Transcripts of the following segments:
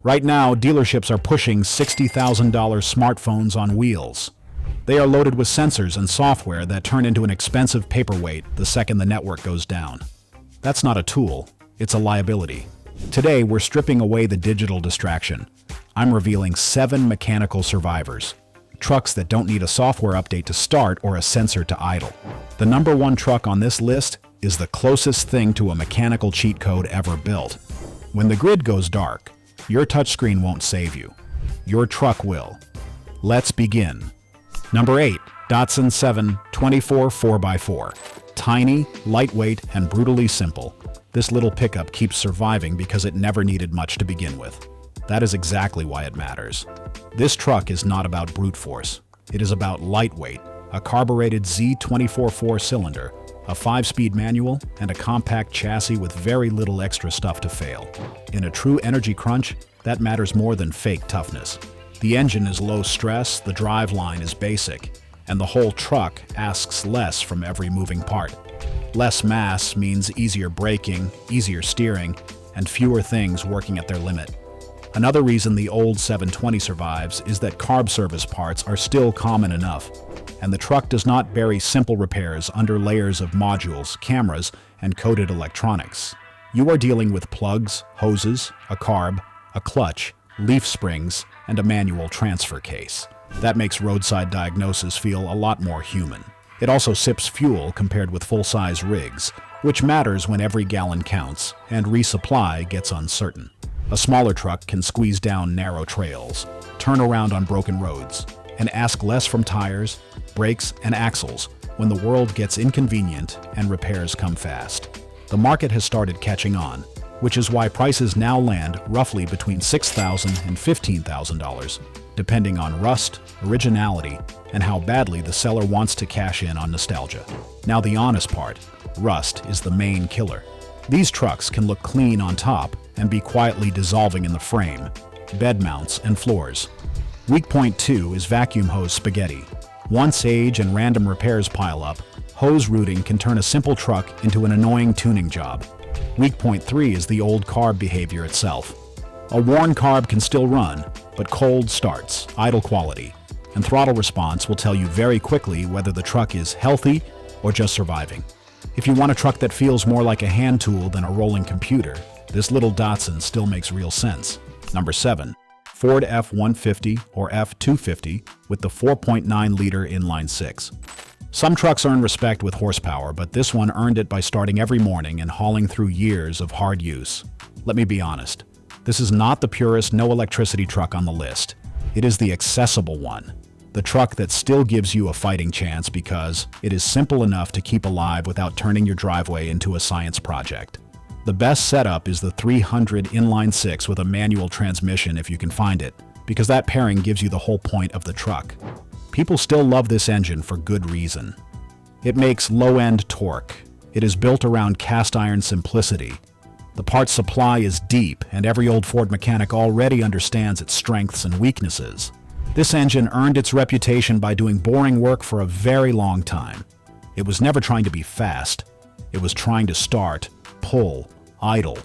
Right now, dealerships are pushing $60,000 smartphones on wheels. They are loaded with sensors and software that turn into an expensive paperweight the second the network goes down. That's not a tool, it's a liability. Today, we're stripping away the digital distraction. I'm revealing 7 mechanical survivors. Trucks that don't need a software update to start or a sensor to idle. The number 1 truck on this list is the closest thing to a mechanical cheat code ever built. When the grid goes dark, your touchscreen won't save you. Your truck will. Let's begin. Number 8. Datsun 724 4x4. Tiny, lightweight, and brutally simple. This little pickup keeps surviving because it never needed much to begin with. That is exactly why it matters. This truck is not about brute force. It is about lightweight, a carbureted Z24 4-cylinder, a 5-speed manual, and a compact chassis with very little extra stuff to fail. In a true energy crunch, that matters more than fake toughness. The engine is low stress, the driveline is basic, and the whole truck asks less from every moving part. Less mass means easier braking, easier steering, and fewer things working at their limit. Another reason the old 720 survives is that carb service parts are still common enough, and the truck does not bury simple repairs under layers of modules, cameras, and coded electronics. You are dealing with plugs, hoses, a carb, a clutch, leaf springs, and a manual transfer case. That makes roadside diagnosis feel a lot more human. It also sips fuel compared with full-size rigs, which matters when every gallon counts and resupply gets uncertain. A smaller truck can squeeze down narrow trails, turn around on broken roads, and ask less from tires, brakes, and axles when the world gets inconvenient and repairs come fast. The market has started catching on, which is why prices now land roughly between $6,000 and $15,000, depending on rust, originality, and how badly the seller wants to cash in on nostalgia. Now the honest part, rust is the main killer. These trucks can look clean on top and be quietly dissolving in the frame, bed mounts, and floors. Weak point 2 is vacuum hose spaghetti. Once age and random repairs pile up, hose rooting can turn a simple truck into an annoying tuning job. Weak point 3 is the old carb behavior itself. A worn carb can still run, but cold starts, idle quality, and throttle response will tell you very quickly whether the truck is healthy or just surviving. If you want a truck that feels more like a hand tool than a rolling computer, this little Datsun still makes real sense. Number 7. Ford F-150 or F-250 with the 4.9-liter inline-6. Some trucks earn respect with horsepower, but this one earned it by starting every morning and hauling through years of hard use. Let me be honest. This is not the purest no-electricity truck on the list. It is the accessible one. The truck that still gives you a fighting chance because it is simple enough to keep alive without turning your driveway into a science project. The best setup is the 300 inline-6 with a manual transmission if you can find it, because that pairing gives you the whole point of the truck. People still love this engine for good reason. It makes low-end torque. It is built around cast-iron simplicity. The parts supply is deep, and every old Ford mechanic already understands its strengths and weaknesses. This engine earned its reputation by doing boring work for a very long time. It was never trying to be fast. It was trying to start, pull, idle,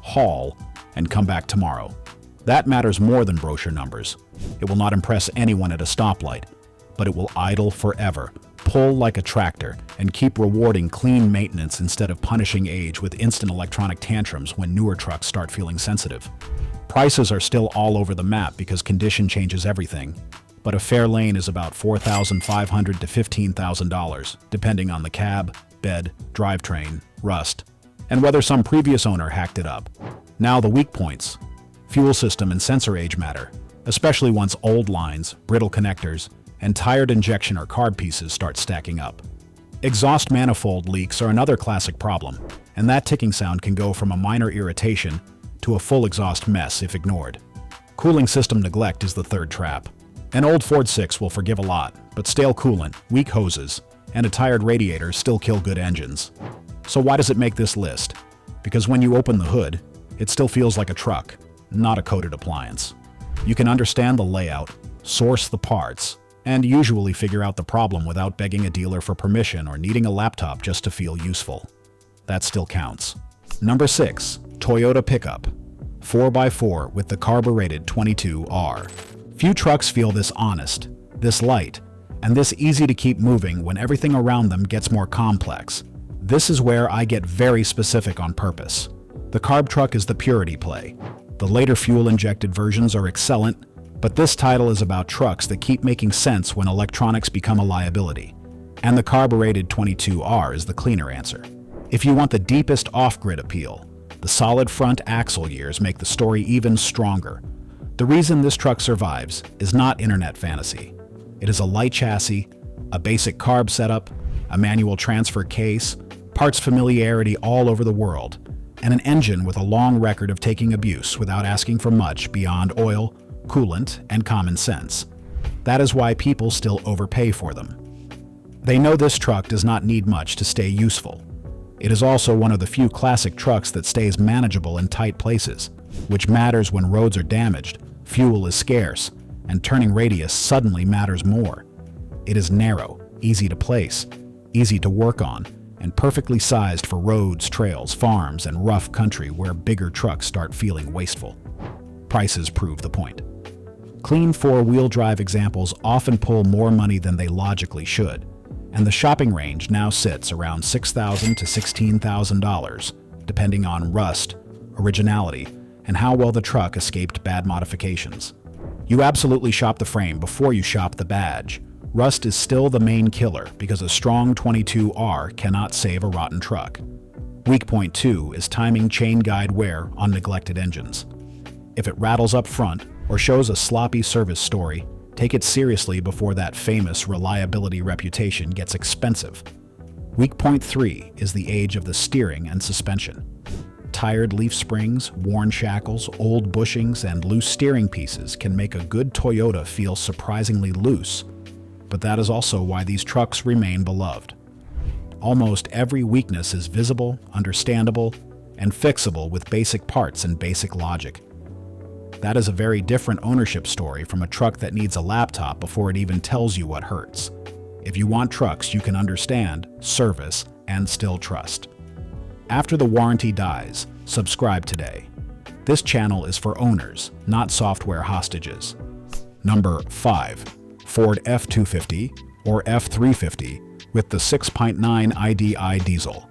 haul, and come back tomorrow. That matters more than brochure numbers. It will not impress anyone at a stoplight, but it will idle forever, pull like a tractor, and keep rewarding clean maintenance instead of punishing age with instant electronic tantrums when newer trucks start feeling sensitive. Prices are still all over the map because condition changes everything, but a fair lane is about $4,500 to $15,000, depending on the cab, bed, drivetrain, rust, and whether some previous owner hacked it up. Now the weak points. Fuel system and sensor age matter, especially once old lines, brittle connectors, and tired injection or carb pieces start stacking up. Exhaust manifold leaks are another classic problem, and that ticking sound can go from a minor irritation to a full exhaust mess if ignored. Cooling system neglect is the third trap. An old Ford 6 will forgive a lot, but stale coolant, weak hoses, and a tired radiator still kill good engines. So why does it make this list? Because when you open the hood, it still feels like a truck, not a coded appliance. You can understand the layout, source the parts, and usually figure out the problem without begging a dealer for permission or needing a laptop just to feel useful. That still counts. Number 6. Toyota Pickup. 4x4 with the carbureted 22R. Few trucks feel this honest, this light, and this easy to keep moving when everything around them gets more complex. This is where I get very specific on purpose. The carb truck is the purity play. The later fuel-injected versions are excellent, but this title is about trucks that keep making sense when electronics become a liability. And the carbureted 22R is the cleaner answer. If you want the deepest off-grid appeal, the solid front axle years make the story even stronger. The reason this truck survives is not internet fantasy. It is a light chassis, a basic carb setup, a manual transfer case, parts familiarity all over the world, and an engine with a long record of taking abuse without asking for much beyond oil, coolant, and common sense. That is why people still overpay for them. They know this truck does not need much to stay useful. It is also one of the few classic trucks that stays manageable in tight places, which matters when roads are damaged, fuel is scarce, and turning radius suddenly matters more. It is narrow, easy to place, easy to work on, and perfectly sized for roads, trails, farms, and rough country where bigger trucks start feeling wasteful. Prices prove the point. Clean four-wheel drive examples often pull more money than they logically should, and the shopping range now sits around $6,000 to $16,000, depending on rust, originality, and how well the truck escaped bad modifications. You absolutely shop the frame before you shop the badge. Rust is still the main killer because a strong 22R cannot save a rotten truck. Weak point 2 is timing chain guide wear on neglected engines. If it rattles up front or shows a sloppy service story, take it seriously before that famous reliability reputation gets expensive. Weak point 3 is the age of the steering and suspension. Tired leaf springs, worn shackles, old bushings, and loose steering pieces can make a good Toyota feel surprisingly loose, but that is also why these trucks remain beloved. Almost every weakness is visible, understandable, and fixable with basic parts and basic logic. That is a very different ownership story from a truck that needs a laptop before it even tells you what hurts. If you want trucks you can understand, service, and still trust. After the warranty dies, subscribe today. This channel is for owners, not software hostages. Number 5. Ford F-250 or F-350 with the 6.9 IDI diesel.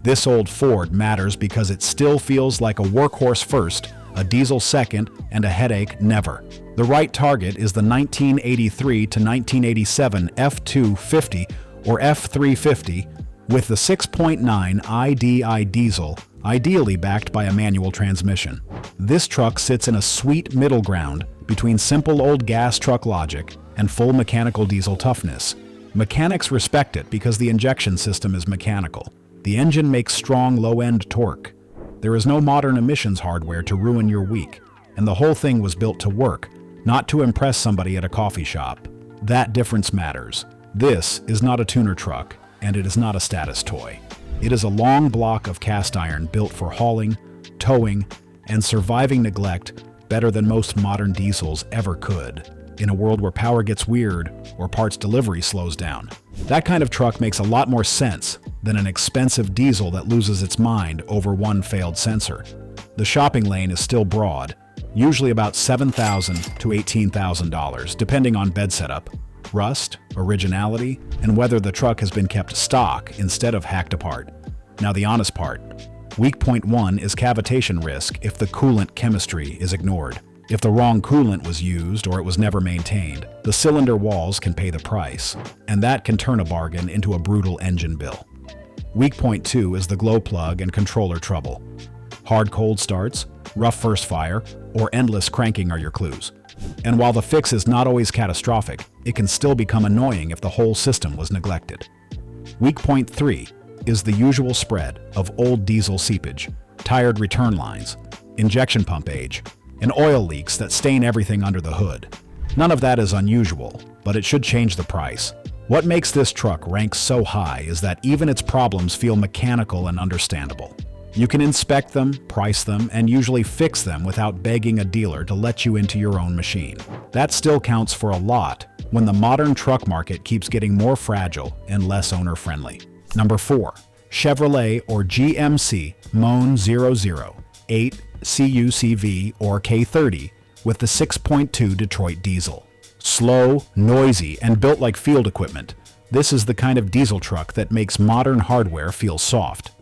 This old Ford matters because it still feels like a workhorse first, a diesel second, and a headache never. The right target is the 1983 to 1987 F-250 or F-350 with the 6.9 IDI diesel, ideally backed by a manual transmission. This truck sits in a sweet middle ground between simple old gas truck logic and full mechanical diesel toughness. Mechanics respect it because the injection system is mechanical. The engine makes strong low-end torque. There is no modern emissions hardware to ruin your week, and the whole thing was built to work, not to impress somebody at a coffee shop. That difference matters. This is not a tuner truck, and it is not a status toy. It is a long block of cast iron built for hauling, towing, and surviving neglect better than most modern diesels ever could, in a world where power gets weird or parts delivery slows down. That kind of truck makes a lot more sense than an expensive diesel that loses its mind over one failed sensor. The shopping lane is still broad, usually about $7,000 to $18,000, depending on bed setup, rust, originality, and whether the truck has been kept stock instead of hacked apart. Now the honest part. Weak point 1 is cavitation risk if the coolant chemistry is ignored. If the wrong coolant was used or it was never maintained, the cylinder walls can pay the price, and that can turn a bargain into a brutal engine bill. Weak point 2 is the glow plug and controller trouble. Hard cold starts, rough first fire, or endless cranking are your clues. And while the fix is not always catastrophic, it can still become annoying if the whole system was neglected. Weak point 3 is the usual spread of old diesel seepage, tired return lines, injection pump age, and oil leaks that stain everything under the hood. None of that is unusual, but it should change the price. What makes this truck rank so high is that even its problems feel mechanical and understandable. You can inspect them, price them, and usually fix them without begging a dealer to let you into your own machine. That still counts for a lot when the modern truck market keeps getting more fragile and less owner-friendly. Number 4. Chevrolet or GMC Moan 008 CUCV or K30 with the 6.2 Detroit diesel. Slow, noisy, and built like field equipment, this is the kind of diesel truck that makes modern hardware feel soft.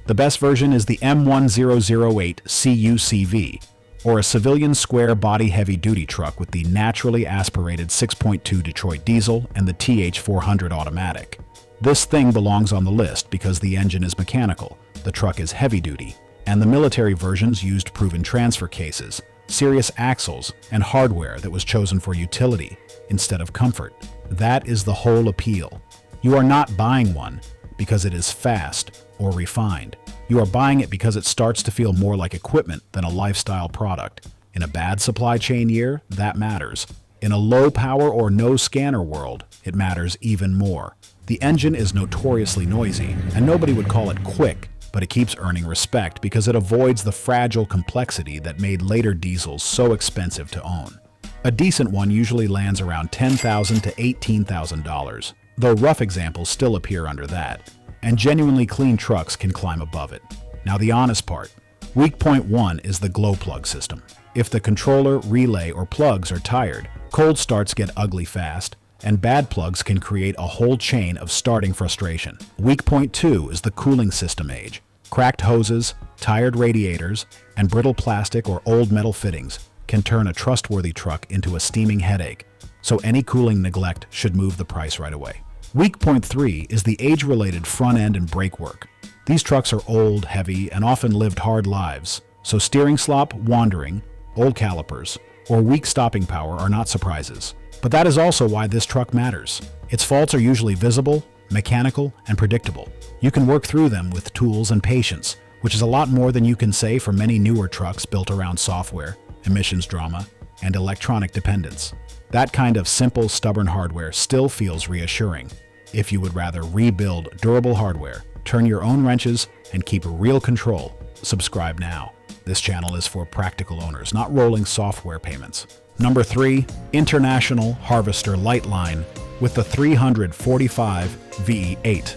The best version is the M1008 CUCV, or a civilian square body heavy-duty truck with the naturally aspirated 6.2 Detroit diesel and the TH400 automatic. This thing belongs on the list because the engine is mechanical, the truck is heavy-duty, and the military versions used proven transfer cases, serious axles, and hardware that was chosen for utility instead of comfort. That is the whole appeal. You are not buying one because it is fast or refined. You are buying it because it starts to feel more like equipment than a lifestyle product. In a bad supply chain year, that matters. In a low power or no scanner world, it matters even more. The engine is notoriously noisy, and nobody would call it quick, but it keeps earning respect because it avoids the fragile complexity that made later diesels so expensive to own. A decent one usually lands around $10,000 to $18,000, though rough examples still appear under that, and genuinely clean trucks can climb above it. Now the honest part. Weak point 1 is the glow plug system. If the controller, relay, or plugs are tired, cold starts get ugly fast, and bad plugs can create a whole chain of starting frustration. Weak point 2 is the cooling system age. Cracked hoses, tired radiators, and brittle plastic or old metal fittings can turn a trustworthy truck into a steaming headache, so any cooling neglect should move the price right away. Weak point 3 is the age-related front end and brake work. These trucks are old, heavy, and often lived hard lives, so steering slop, wandering, old calipers, or weak stopping power are not surprises. But that is also why this truck matters. Its faults are usually visible, mechanical, and predictable. You can work through them with tools and patience, which is a lot more than you can say for many newer trucks built around software, emissions drama, and electronic dependence. That kind of simple, stubborn hardware still feels reassuring. If you would rather rebuild durable hardware, turn your own wrenches, and keep real control, subscribe now. This channel is for practical owners, not rolling software payments. Number 3, International Harvester Light Line with the 345 V8.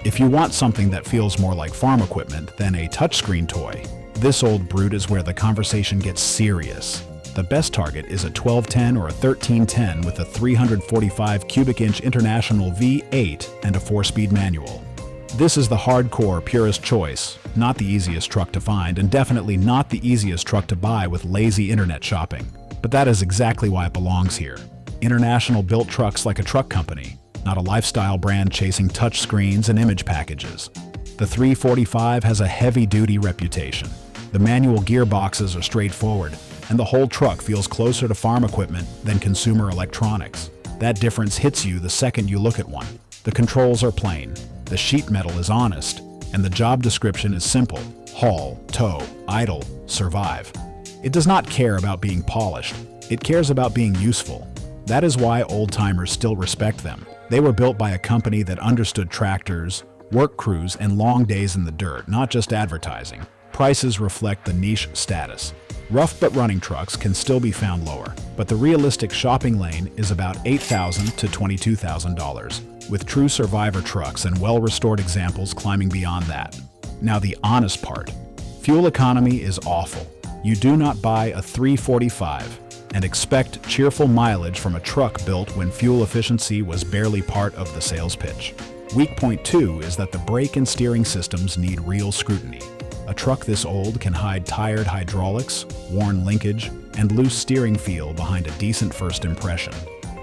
If you want something that feels more like farm equipment than a touchscreen toy, this old brute is where the conversation gets serious. The best target is a 1210 or a 1310 with a 345 cubic inch International V8 and a 4-speed manual. This is the hardcore purist choice, not the easiest truck to find, and definitely not the easiest truck to buy with lazy internet shopping. But that is exactly why it belongs here. International built trucks like a truck company, not a lifestyle brand chasing touch screens and image packages. The 345 has a heavy-duty reputation. The manual gearboxes are straightforward, and the whole truck feels closer to farm equipment than consumer electronics. That difference hits you the second you look at one. The controls are plain, the sheet metal is honest, and the job description is simple: haul, tow, idle, survive. It does not care about being polished. It cares about being useful. That is why old-timers still respect them. They were built by a company that understood tractors, work crews, and long days in the dirt, not just advertising. Prices reflect the niche status. Rough but running trucks can still be found lower, but the realistic shopping lane is about $8,000 to $22,000, with true survivor trucks and well-restored examples climbing beyond that. Now the honest part. Fuel economy is awful. You do not buy a 345 and expect cheerful mileage from a truck built when fuel efficiency was barely part of the sales pitch. Weak point 2 is that the brake and steering systems need real scrutiny. A truck this old can hide tired hydraulics, worn linkage, and loose steering feel behind a decent first impression.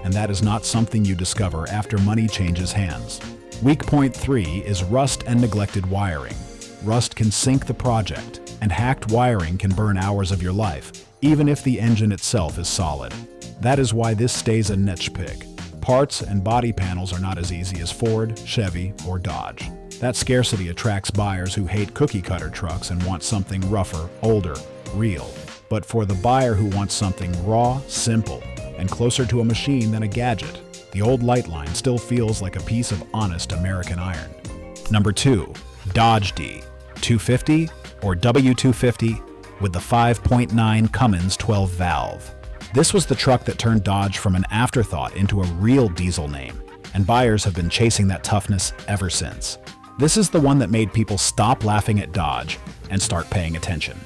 And that is not something you discover after money changes hands. Weak point 3 is rust and neglected wiring. Rust can sink the project, and hacked wiring can burn hours of your life, even if the engine itself is solid. That is why this stays a niche pick. Parts and body panels are not as easy as Ford, Chevy, or Dodge. That scarcity attracts buyers who hate cookie-cutter trucks and want something rougher, older, real. But for the buyer who wants something raw, simple, and closer to a machine than a gadget, the old light line still feels like a piece of honest American iron. Number 2, Dodge D, 250 or W250 with the 5.9 Cummins 12-valve. This was the truck that turned Dodge from an afterthought into a real diesel name, and buyers have been chasing that toughness ever since. This is the one that made people stop laughing at Dodge and start paying attention.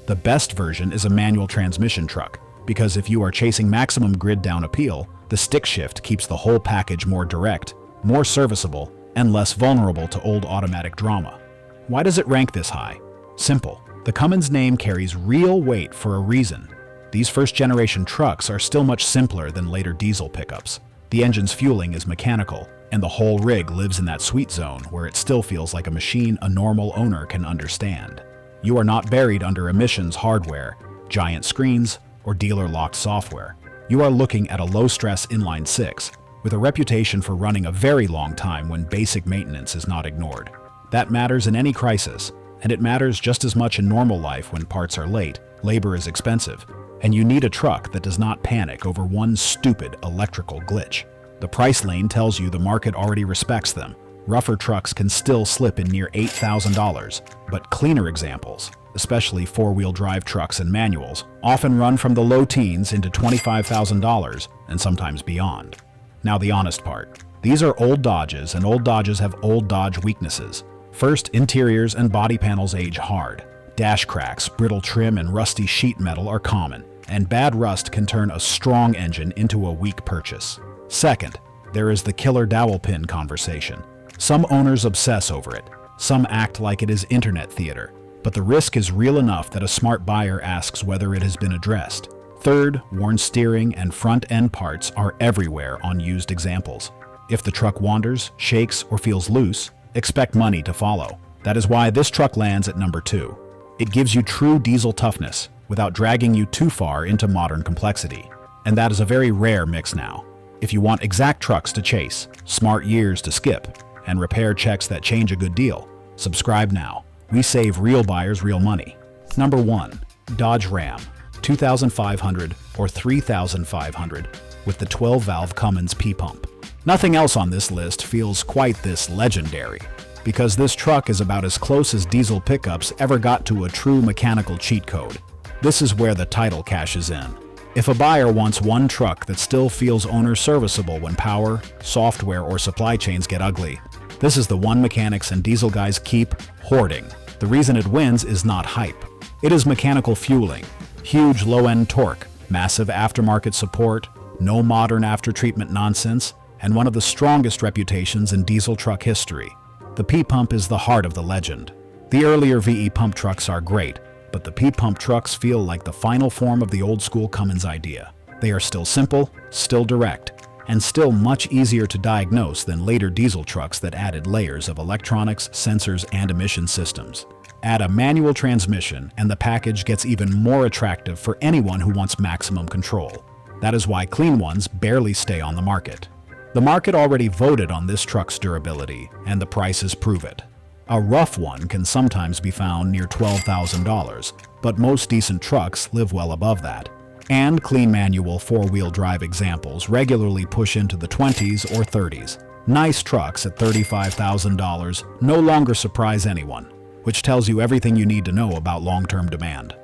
The best version is a manual transmission truck, because if you are chasing maximum grid-down appeal, the stick shift keeps the whole package more direct, more serviceable, and less vulnerable to old automatic drama. Why does it rank this high? Simple. The Cummins name carries real weight for a reason. These first-generation trucks are still much simpler than later diesel pickups. The engine's fueling is mechanical, and the whole rig lives in that sweet zone where it still feels like a machine a normal owner can understand. You are not buried under emissions hardware, giant screens, or dealer-locked software. You are looking at a low-stress inline-six, with a reputation for running a very long time when basic maintenance is not ignored. That matters in any crisis, and it matters just as much in normal life when parts are late, labor is expensive, and you need a truck that does not panic over one stupid electrical glitch. The price lane tells you the market already respects them. Rougher trucks can still slip in near $8,000, but cleaner examples, especially four-wheel drive trucks and manuals, often run from the low teens into $25,000 and sometimes beyond. Now the honest part. These are old Dodges, and old Dodges have old Dodge weaknesses. First, interiors and body panels age hard. Dash cracks, brittle trim, and rusty sheet metal are common, and bad rust can turn a strong engine into a weak purchase. Second, there is the killer dowel pin conversation. Some owners obsess over it. Some act like it is internet theater. But the risk is real enough that a smart buyer asks whether it has been addressed. Third, worn steering and front-end parts are everywhere on used examples. If the truck wanders, shakes, or feels loose, expect money to follow. That is why this truck lands at number 2. It gives you true diesel toughness without dragging you too far into modern complexity. And that is a very rare mix now. If you want exact trucks to chase, smart years to skip, and repair checks that change a good deal, subscribe now. We save real buyers real money. Number 1. Dodge Ram 2500 or 3500 with the 12-valve Cummins P-pump. Nothing else on this list feels quite this legendary, because this truck is about as close as diesel pickups ever got to a true mechanical cheat code. This is where the title cashes in. If a buyer wants one truck that still feels owner serviceable when power, software, or supply chains get ugly, this is the one mechanics and diesel guys keep hoarding. The reason it wins is not hype. It is mechanical fueling, huge low-end torque, massive aftermarket support, no modern after-treatment nonsense, and one of the strongest reputations in diesel truck history. The P-pump is the heart of the legend. The earlier VE pump trucks are great, but the P-pump trucks feel like the final form of the old-school Cummins idea. They are still simple, still direct, and still much easier to diagnose than later diesel trucks that added layers of electronics, sensors, and emission systems. Add a manual transmission, and the package gets even more attractive for anyone who wants maximum control. That is why clean ones barely stay on the market. The market already voted on this truck's durability, and the prices prove it. A rough one can sometimes be found near $12,000, but most decent trucks live well above that. And clean manual four-wheel drive examples regularly push into the 20s or 30s. Nice trucks at $35,000 no longer surprise anyone, which tells you everything you need to know about long-term demand.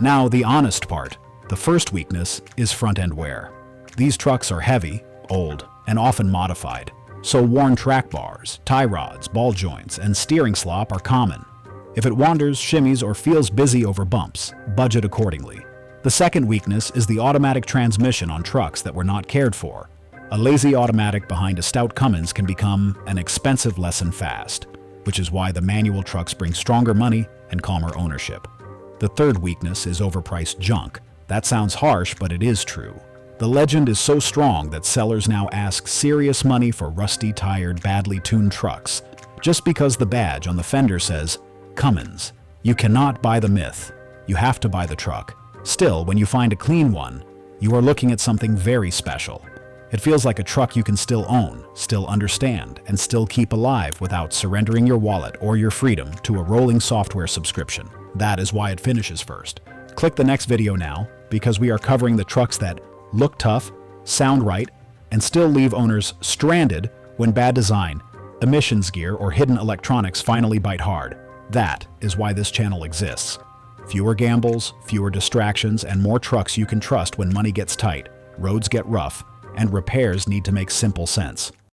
Now, the honest part. The first weakness is front-end wear. These trucks are heavy, old, and often modified, so worn track bars, tie rods, ball joints, and steering slop are common. If it wanders, shimmies, or feels busy over bumps, budget accordingly. The second weakness is the automatic transmission on trucks that were not cared for. A lazy automatic behind a stout Cummins can become an expensive lesson fast, which is why the manual trucks bring stronger money and calmer ownership. The third weakness is overpriced junk. That sounds harsh, but it is true. The legend is so strong that sellers now ask serious money for rusty, tired, badly tuned trucks, just because the badge on the fender says, Cummins. You cannot buy the myth. You have to buy the truck. Still, when you find a clean one, you are looking at something very special. It feels like a truck you can still own, still understand, and still keep alive without surrendering your wallet or your freedom to a rolling software subscription. That is why it finishes first. Click the next video now, because we are covering the trucks that look tough, sound right, and still leave owners stranded when bad design, emissions gear, or hidden electronics finally bite hard. That is why this channel exists. Fewer gambles, fewer distractions, and more trucks you can trust when money gets tight, roads get rough, and repairs need to make simple sense.